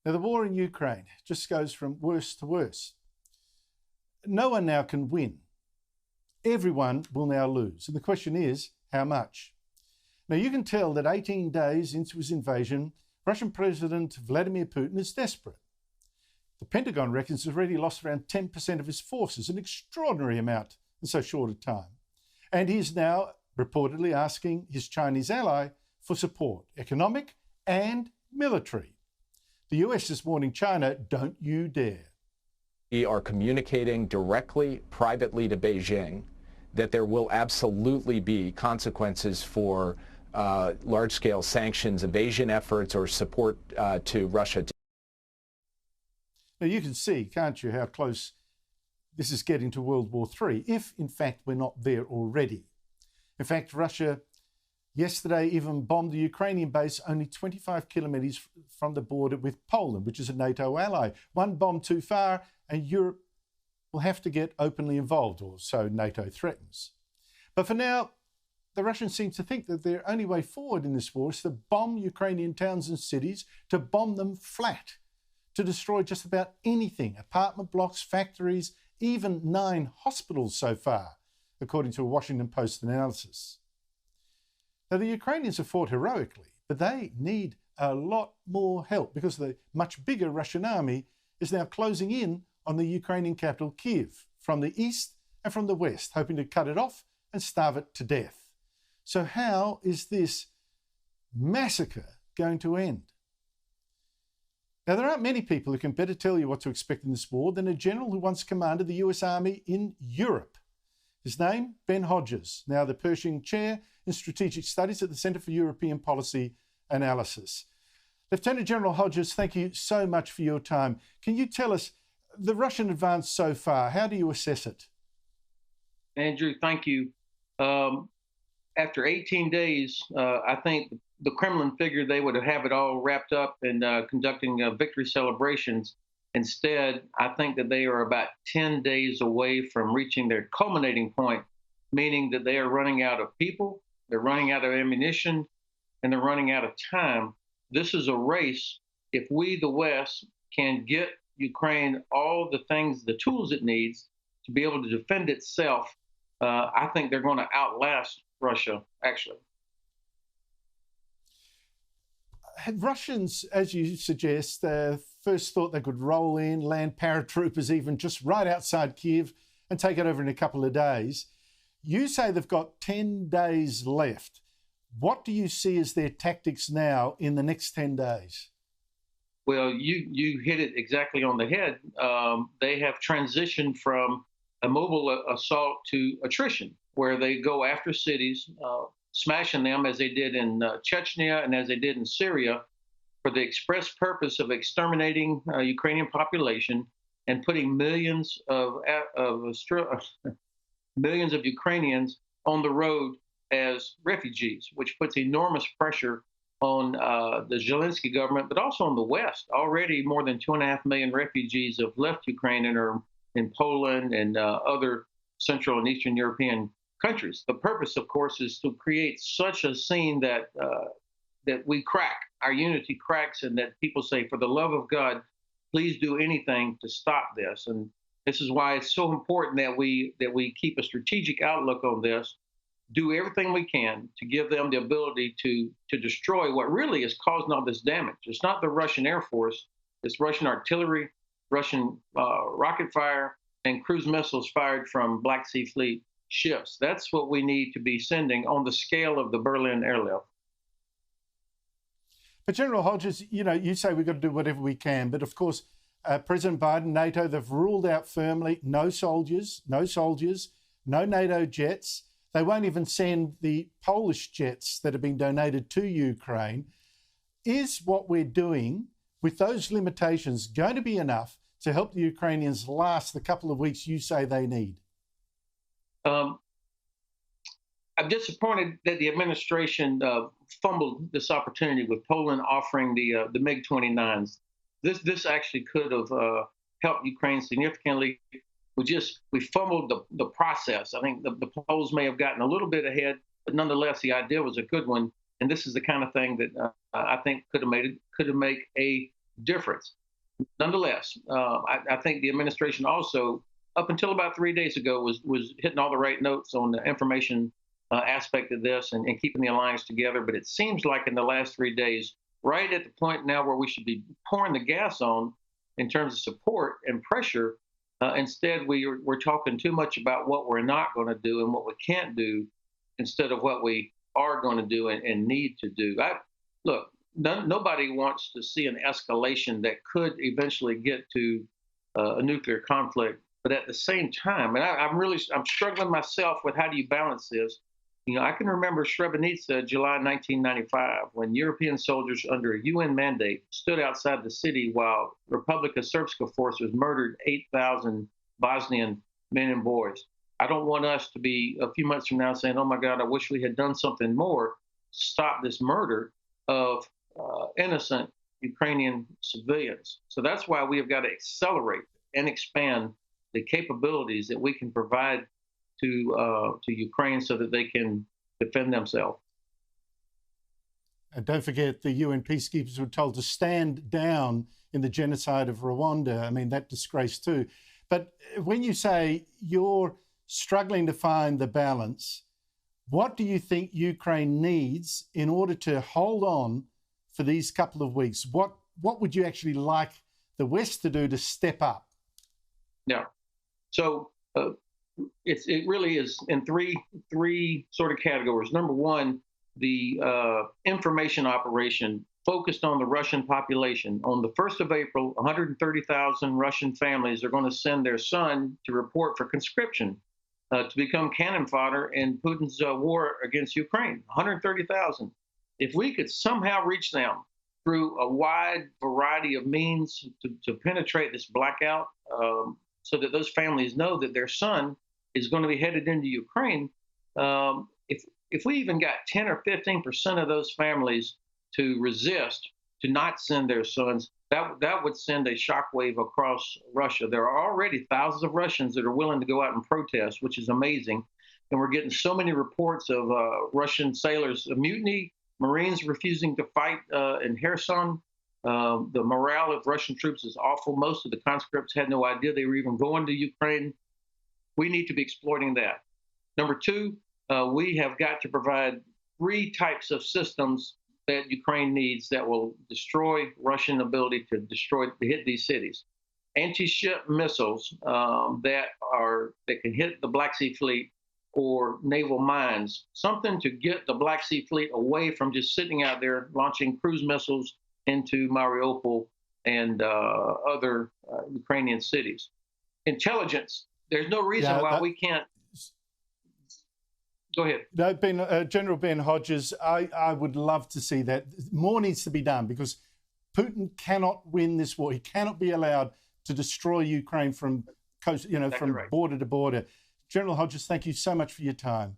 Now, the war in Ukraine just goes from worse to worse. No one now can win. Everyone will now lose. And the question is, how much? Now, you can tell that 18 days into his invasion, Russian President Vladimir Putin is desperate. The Pentagon reckons he's already lost around 10% of his forces, an extraordinary amount in so short a time. And he's now reportedly asking his Chinese ally for support, economic and military. The US is warning China, don't you dare. We are communicating directly, privately to Beijing that there will absolutely be consequences for large-scale sanctions, evasion efforts, or support to Russia. Now, you can see, can't you, how close this is getting to World War III, if, in fact, we're not there already. In fact, Russia yesterday even bombed the Ukrainian base only 25 kilometres from the border with Poland, which is a NATO ally. One bomb too far, and Europe will have to get openly involved, or so NATO threatens. But for now, the Russians seem to think that their only way forward in this war is to bomb Ukrainian towns and cities, to bomb them flat, to destroy just about anything, apartment blocks, factories, even 9 hospitals so far, according to a Washington Post analysis. Now, the Ukrainians have fought heroically, but they need a lot more help because the much bigger Russian army is now closing in on the Ukrainian capital, Kyiv, from the east and from the west, hoping to cut it off and starve it to death. So how is this massacre going to end? Now, there aren't many people who can better tell you what to expect in this war than a general who once commanded the US Army in Europe. His name, Ben Hodges, now the Pershing Chair in Strategic Studies at the Centre for European Policy Analysis. Lieutenant General Hodges, thank you so much for your time. Can you tell us the Russian advance so far? How do you assess it? Andrew, thank you. After 18 days, I think the Kremlin figured they would have it all wrapped up and conducting victory celebrations. Instead, I think that they are about 10 days away from reaching their culminating point, meaning that they are running out of people, they're running out of ammunition, and they're running out of time. This is a race. If we, the West, can get Ukraine all the things, the tools it needs to be able to defend itself, I think they're going to outlast Russia, actually. Had Russians, as you suggest, first thought they could roll in, land paratroopers even just right outside Kyiv and take it over in a couple of days. You say they've got 10 days left. What do you see as their tactics now in the next 10 days? Well, you hit it exactly on the head. They have transitioned from a mobile assault to attrition, where they go after cities, smashing them as they did in Chechnya and as they did in Syria, for the express purpose of exterminating Ukrainian population and putting millions of Ukrainians on the road as refugees, which puts enormous pressure on the Zelensky government, but also on the West. Already more than 2.5 million refugees have left Ukraine and are in Poland and other Central and Eastern European countries. The purpose, of course, is to create such a scene that that we crack, our unity cracks, and that people say, for the love of God, please do anything to stop this. And this is why it's so important that we keep a strategic outlook on this, do everything we can to give them the ability to destroy what really is causing all this damage. It's not the Russian Air Force, it's Russian artillery, Russian rocket fire, and cruise missiles fired from Black Sea Fleet ships. That's what we need to be sending on the scale of the Berlin airlift. But General Hodges, you say we've got to do whatever we can, but of course, President Biden, NATO, they've ruled out firmly no soldiers, no NATO jets. They won't even send the Polish jets that have been donated to Ukraine. Is what we're doing with those limitations going to be enough to help the Ukrainians last the couple of weeks you say they need? I'm disappointed that the administration fumbled this opportunity with Poland offering the MiG-29s. This actually could have helped Ukraine significantly. We fumbled the process. I think the Poles may have gotten a little bit ahead, but nonetheless, the idea was a good one. And this is the kind of thing that I think could have made a difference. Nonetheless, I think the administration also, up until about 3 days ago, was hitting all the right notes on the information aspect of this and keeping the alliance together. But it seems like in the last 3 days, right at the point now where we should be pouring the gas on in terms of support and pressure, instead we're talking too much about what we're not going to do and what we can't do instead of what we are going to do and need to do. Look, nobody wants to see an escalation that could eventually get to a nuclear conflict. But at the same time, and I'm struggling myself with how do you balance this. I can remember Srebrenica, July 1995, when European soldiers under a UN mandate stood outside the city while Republika Srpska forces murdered 8,000 Bosnian men and boys. I don't want us to be a few months from now saying, oh my God, I wish we had done something more to stop this murder of innocent Ukrainian civilians. So that's why we have got to accelerate and expand the capabilities that we can provide to Ukraine so that they can defend themselves. And don't forget, the UN peacekeepers were told to stand down in the genocide of Rwanda. I mean, that disgrace too. But when you say you're struggling to find the balance, what do you think Ukraine needs in order to hold on for these couple of weeks? What would you actually like the West to do to step up? Yeah. So it really is in three sort of categories. Number one, the information operation focused on the Russian population. On the 1st of April, 130,000 Russian families are going to send their son to report for conscription to become cannon fodder in Putin's war against Ukraine. 130,000. If we could somehow reach them through a wide variety of means to penetrate this blackout, so that those families know that their son is going to be headed into Ukraine. If we even got 10 or 15% of those families to resist, to not send their sons, that would send a shockwave across Russia. There are already thousands of Russians that are willing to go out and protest, which is amazing. And we're getting so many reports of Russian sailors, mutiny, Marines refusing to fight in Kherson. The morale of Russian troops is awful. Most of the conscripts had no idea they were even going to Ukraine. We need to be exploiting that. Number two, we have got to provide 3 types of systems that Ukraine needs that will destroy Russian ability to hit these cities. Anti-ship missiles that can hit the Black Sea Fleet, or naval mines, something to get the Black Sea Fleet away from just sitting out there launching cruise missiles into Mariupol and other Ukrainian cities. Intelligence. There's no reason why we can't. Go ahead. General Ben Hodges, I would love to see that. More needs to be done because Putin cannot win this war. He cannot be allowed to destroy Ukraine from coast, from border to border. General Hodges, thank you so much for your time.